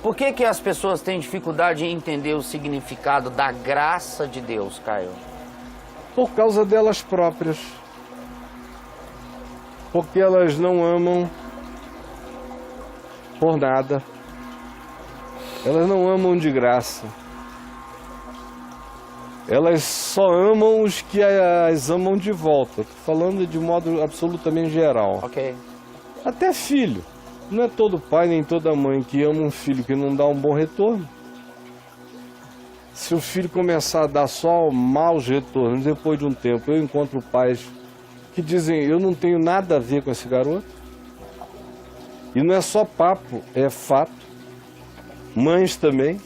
Por que as pessoas têm dificuldade em entender o significado da graça de Deus, Caio? Por causa delas próprias. Porque elas não amam por nada. Elas não amam de graça. Elas só amam os que as amam de volta. Tô falando de modo absolutamente geral. Ok. Até filho. Não é todo pai nem toda mãe que ama um filho que não dá um bom retorno. Se o filho começar a dar só maus retornos, depois de um tempo eu encontro pais que dizem, eu não tenho nada a ver com esse garoto. E não é só papo, é fato. Mães também,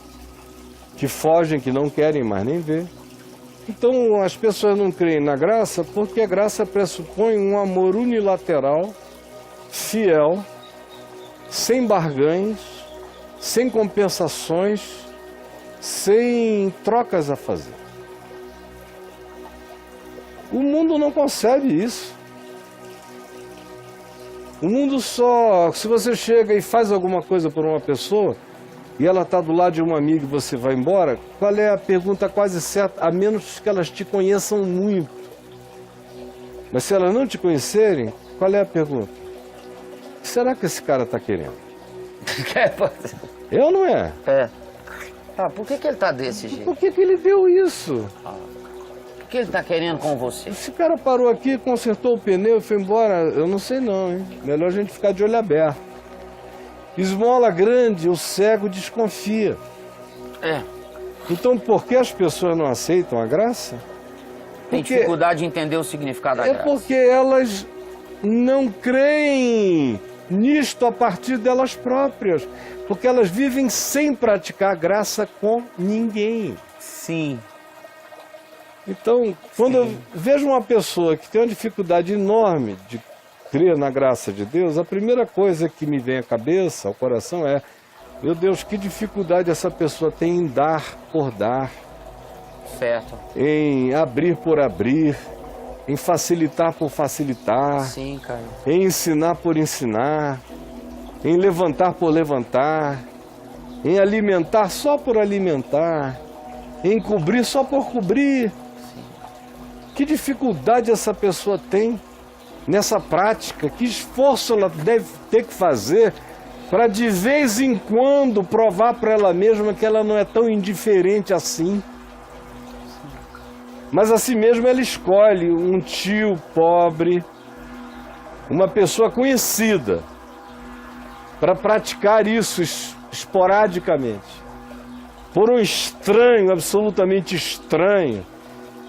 que fogem, que não querem mais nem ver. Então as pessoas não creem na graça porque a graça pressupõe um amor unilateral, fiel, sem barganhas, sem compensações, sem trocas a fazer. O mundo não concebe isso. O mundo só, se você chega e faz alguma coisa por uma pessoa e ela está do lado de uma amiga e você vai embora, qual é a pergunta quase certa? A menos que elas te conheçam muito. Mas se elas não te conhecerem, qual é a pergunta? O que será que esse cara está querendo? Eu não é? É. Tá, por que ele tá desse jeito? Por que ele deu isso? O que ele tá querendo com você? Esse cara parou aqui, consertou o pneu e foi embora, eu não sei não, hein? Melhor a gente ficar de olho aberto. Esmola grande, o cego desconfia. É. Então por que as pessoas não aceitam a graça? Tem dificuldade de entender o significado da graça. É porque elas não creem nisto a partir delas próprias. Porque elas vivem sem praticar graça com ninguém. Sim. Então, quando eu vejo uma pessoa que tem uma dificuldade enorme de crer na graça de Deus, a primeira coisa que me vem à cabeça, ao coração é, meu Deus, que dificuldade essa pessoa tem em dar por dar. Certo. Em abrir por abrir, em facilitar por facilitar. Sim, cara. Em ensinar por ensinar, em levantar por levantar, em alimentar só por alimentar, em cobrir só por cobrir. Que dificuldade essa pessoa tem nessa prática? Que esforço ela deve ter que fazer para de vez em quando provar para ela mesma que ela não é tão indiferente assim? Mas assim mesmo ela escolhe um tio pobre, uma pessoa conhecida, para praticar isso esporadicamente. Por um estranho, absolutamente estranho,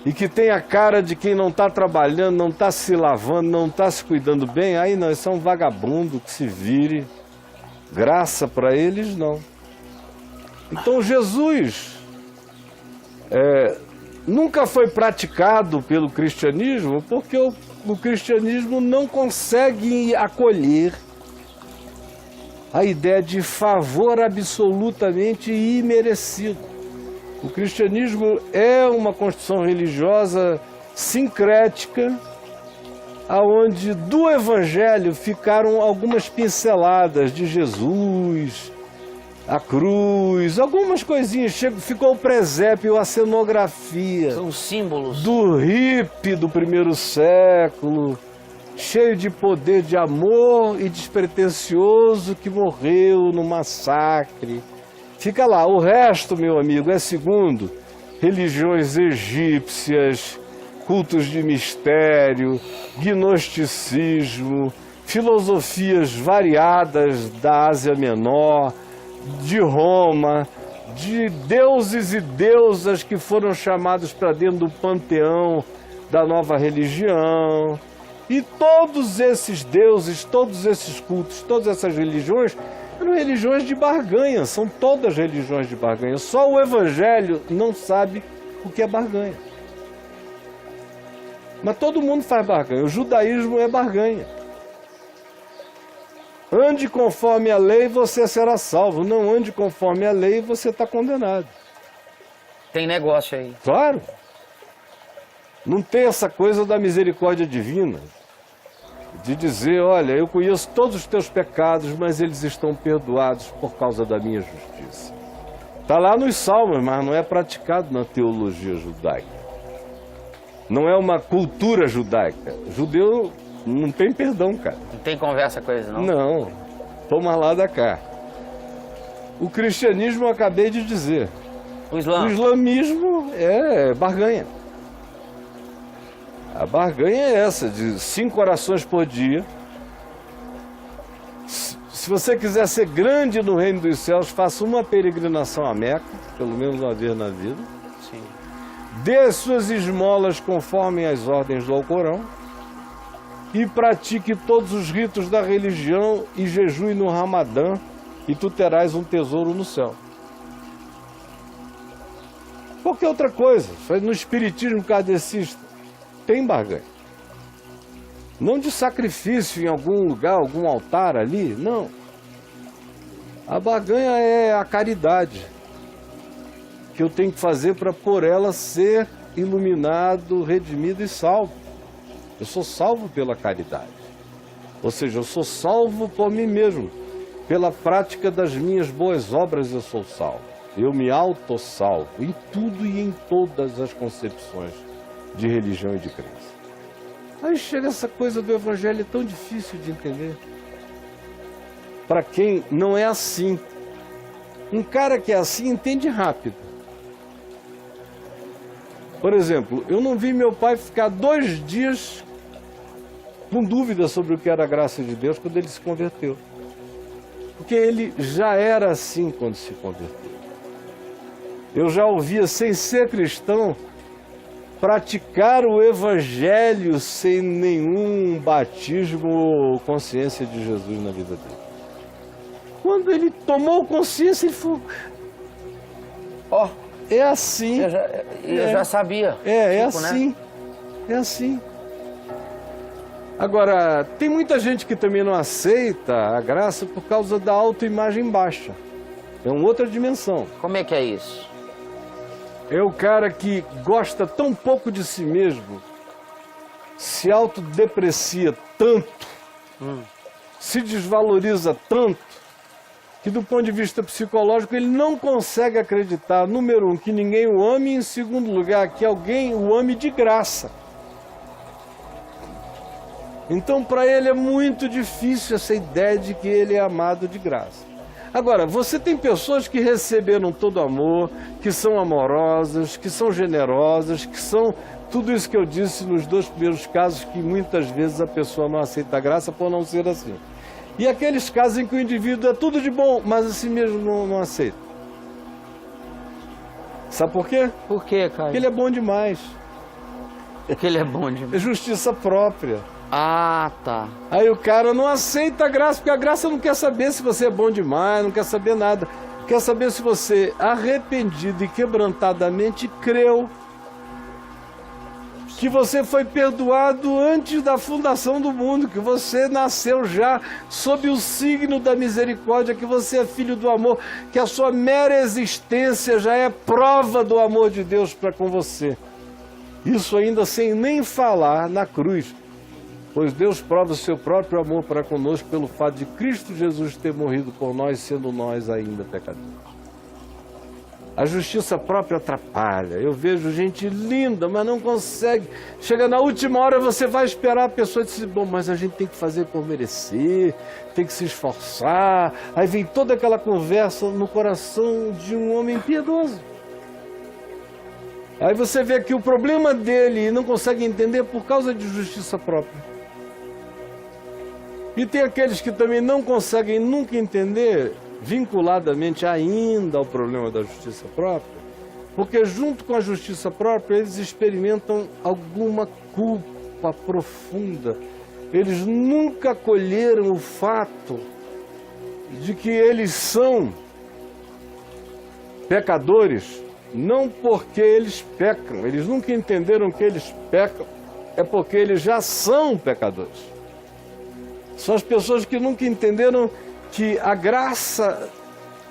e que tem a cara de quem não está trabalhando, não está se lavando, não está se cuidando bem, aí não, isso é um vagabundo que se vire. Graça para eles, não. Então Jesus nunca foi praticado pelo cristianismo porque o cristianismo não consegue acolher a ideia de favor absolutamente imerecido. O cristianismo é uma construção religiosa sincrética, aonde do evangelho ficaram algumas pinceladas de Jesus, a cruz, algumas coisinhas, ficou o presépio, a cenografia. São símbolos. Do hippie do primeiro século, cheio de poder de amor e despretensioso que morreu no massacre. Fica lá, o resto, meu amigo, é segundo religiões egípcias, cultos de mistério, gnosticismo, filosofias variadas da Ásia Menor, de Roma, de deuses e deusas que foram chamados para dentro do panteão da nova religião. E todos esses deuses, todos esses cultos, todas essas religiões eram religiões de barganha, são todas religiões de barganha. Só o Evangelho não sabe o que é barganha. Mas todo mundo faz barganha, o judaísmo é barganha. Ande conforme a lei, você será salvo. Não ande conforme a lei, você está condenado. Tem negócio aí. Claro. Não tem essa coisa da misericórdia divina. de dizer, olha, eu conheço todos os teus pecados, mas eles estão perdoados por causa da minha justiça. Está lá nos Salmos, mas não é praticado na teologia judaica. Não é uma cultura judaica. Judeu não tem perdão, cara. Não tem conversa com eles, não? Não, toma lá da cá. O cristianismo eu acabei de dizer. O Islã. O islamismo é barganha. A barganha é essa, de 5 orações por dia. Se você quiser ser grande no reino dos céus, faça uma peregrinação a Meca, pelo menos uma vez na vida. Sim. Dê as suas esmolas conforme as ordens do Alcorão. E pratique todos os ritos da religião e jejue no Ramadã, e tu terás um tesouro no céu. Qualquer outra coisa, no espiritismo kardecista, tem barganha. Não de sacrifício em algum lugar, algum altar ali, não. A barganha é a caridade que eu tenho que fazer para por ela ser iluminado, redimido e salvo. Eu sou salvo pela caridade. Ou seja, eu sou salvo por mim mesmo. Pela prática das minhas boas obras eu sou salvo. Eu me autossalvo em tudo e em todas as concepções de religião e de crença. Aí chega essa coisa do evangelho, é tão difícil de entender. Para quem não é assim. Um cara que é assim entende rápido. Por exemplo, eu não vi meu pai ficar 2 dias com dúvida sobre o que era a graça de Deus quando ele se converteu. Porque ele já era assim quando se converteu. Eu já ouvia, sem ser cristão, praticar o evangelho sem nenhum batismo ou consciência de Jesus na vida dele. Quando ele tomou consciência, ele falou, ó, é assim. Eu já sabia. É Tipo, assim. Né? É assim. Agora, tem muita gente que também não aceita a graça por causa da autoimagem baixa. É uma outra dimensão. Como é que é isso? É o cara que gosta tão pouco de si mesmo, se autodeprecia tanto, se desvaloriza tanto, que do ponto de vista psicológico ele não consegue acreditar, número 1, que ninguém o ame, e em segundo lugar, que alguém o ame de graça. Então, para ele é muito difícil essa ideia de que ele é amado de graça. Agora, você tem pessoas que receberam todo amor, que são amorosas, que são generosas, que são tudo isso que eu disse nos 2 primeiros casos, que muitas vezes a pessoa não aceita a graça por não ser assim. E aqueles casos em que o indivíduo é tudo de bom, mas assim mesmo não aceita. Sabe por quê? Por quê, cara? Porque ele é bom demais. Porque ele é bom demais. É justiça própria. Ah, tá. Aí o cara não aceita a graça, porque a graça não quer saber se você é bom demais, não quer saber nada. Quer saber se você, arrependido e quebrantadamente, creu que você foi perdoado antes da fundação do mundo, que você nasceu já sob o signo da misericórdia, que você é filho do amor, que a sua mera existência já é prova do amor de Deus para com você. Isso ainda sem nem falar na cruz. Pois Deus prova o seu próprio amor para conosco pelo fato de Cristo Jesus ter morrido por nós, sendo nós ainda pecadores. A justiça própria atrapalha. Eu vejo gente linda, mas não consegue. Chega na última hora, você vai esperar a pessoa dizer, bom, mas a gente tem que fazer por merecer, tem que se esforçar. Aí vem toda aquela conversa no coração de um homem piedoso. Aí você vê que o problema dele não consegue entender por causa de justiça própria. E tem aqueles que também não conseguem nunca entender, vinculadamente ainda ao problema da justiça própria, porque junto com a justiça própria eles experimentam alguma culpa profunda. Eles nunca acolheram o fato de que eles são pecadores, não porque eles pecam, eles nunca entenderam que eles pecam, é porque eles já são pecadores. São as pessoas que nunca entenderam que a graça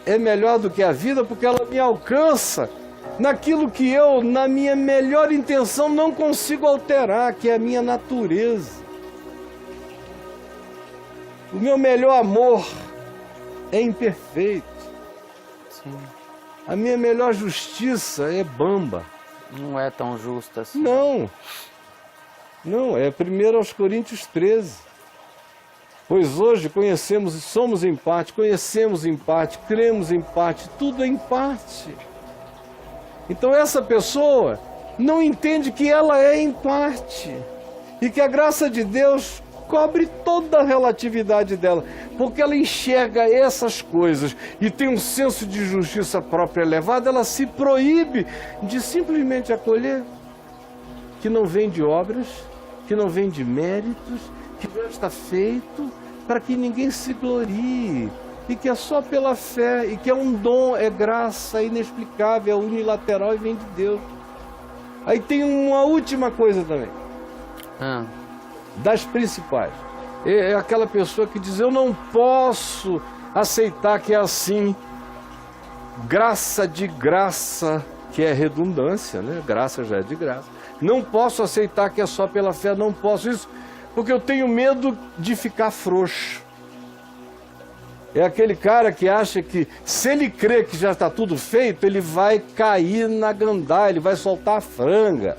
é melhor do que a vida, porque ela me alcança naquilo que eu, na minha melhor intenção, não consigo alterar, que é a minha natureza. O meu melhor amor é imperfeito. Sim. A minha melhor justiça é bamba. Não é tão justo assim. Não. Não, é 1 aos Coríntios 13. Pois hoje conhecemos e somos em parte, conhecemos em parte, cremos em parte, tudo é em parte. Então essa pessoa não entende que ela é em parte. E que a graça de Deus cobre toda a relatividade dela, porque ela enxerga essas coisas e tem um senso de justiça própria elevado, ela se proíbe de simplesmente acolher que não vem de obras, que não vem de méritos, que já está feito para que ninguém se glorie, e que é só pela fé, e que é um dom, é graça, é inexplicável, é unilateral e vem de Deus. Aí tem uma última coisa também. Das principais, é aquela pessoa que diz: eu não posso aceitar que é assim, graça de graça, que é redundância, né? Graça já é de graça. Não posso aceitar que é só pela fé, não posso isso, porque eu tenho medo de ficar frouxo. É aquele cara que acha que se ele crê que já está tudo feito, ele vai cair na gandaia, ele vai soltar a franga.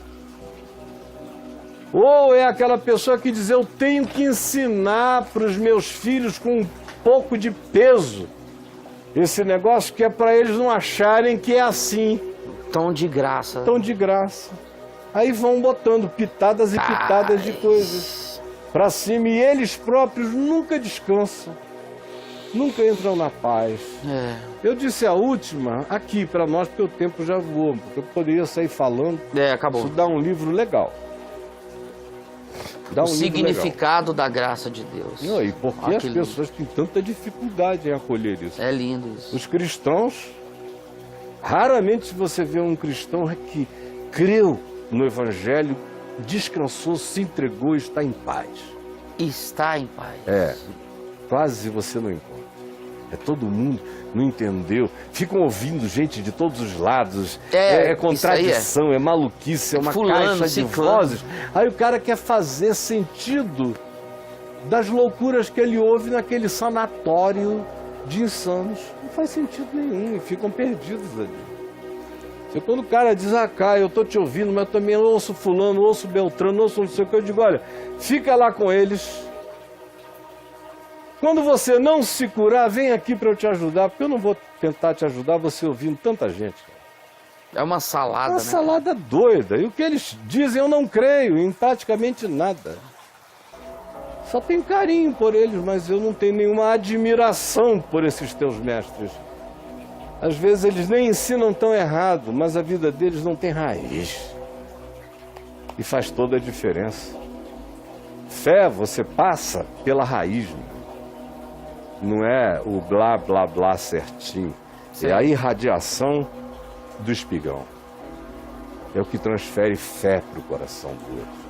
Ou é aquela pessoa que diz: eu tenho que ensinar para os meus filhos com um pouco de peso esse negócio, que é para eles não acharem que é assim. Tom de graça. Tom de graça. Aí vão botando pitadas e pitadas de coisas para cima, e eles próprios nunca descansam, nunca entram na paz. Eu disse a última aqui para nós, porque o tempo já voou, porque eu poderia sair falando. Acabou. Isso dá um livro legal. O significado da graça de Deus. Não, e por que as pessoas têm tanta dificuldade em acolher isso? É lindo isso. Os cristãos, raramente você vê um cristão que creu no Evangelho, descansou, se entregou e está em paz. Está em paz. Quase você não encontra. Todo mundo não entendeu. Ficam ouvindo gente de todos os lados. É contradição, é maluquice, é uma caixa de vozes. Aí o cara quer fazer sentido das loucuras que ele ouve naquele sanatório de insanos. Não faz sentido nenhum, e ficam perdidos ali. Quando o cara diz: cá, eu estou te ouvindo, mas eu também ouço fulano, ouço Beltrano, ouço não sei o que, eu digo: olha, fica lá com eles. Quando você não se curar, vem aqui para eu te ajudar, porque eu não vou tentar te ajudar você ouvindo tanta gente. É uma salada, uma salada doida. E o que eles dizem eu não creio em praticamente nada. Só tenho carinho por eles, mas eu não tenho nenhuma admiração por esses teus mestres. Às vezes eles nem ensinam tão errado, mas a vida deles não tem raiz. E faz toda a diferença. Fé você passa pela raiz. Não é o blá, blá, blá certinho. Sim. É a irradiação do espigão. É o que transfere fé para o coração do outro.